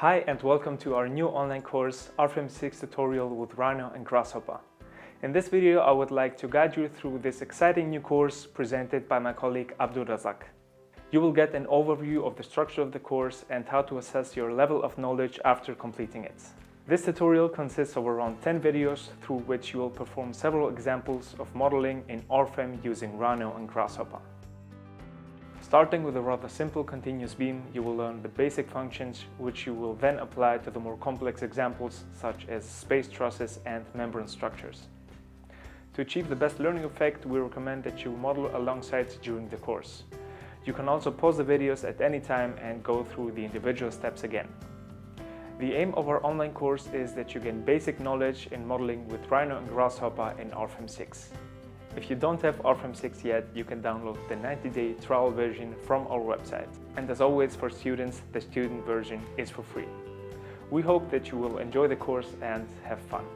Hi and welcome to our new online course, RFEM 6 tutorial with Rhino and Grasshopper. In this video, I would like to guide you through this exciting new course presented by my colleague Abdulrazak. You will get an overview of the structure of the course and how to assess your level of knowledge after completing it. This tutorial consists of around 10 videos through which you will perform several examples of modeling in RFEM using Rhino and Grasshopper. Starting with a rather simple continuous beam, you will learn the basic functions which you will then apply to the more complex examples such as space trusses and membrane structures. To achieve the best learning effect, we recommend that you model alongside during the course. You can also pause the videos at any time and go through the individual steps again. The aim of our online course is that you gain basic knowledge in modeling with Rhino and Grasshopper in RFEM 6. If you don't have RFEM 6 yet, you can download the 90-day trial version from our website. And as always for students, the student version is for free. We hope that you will enjoy the course and have fun.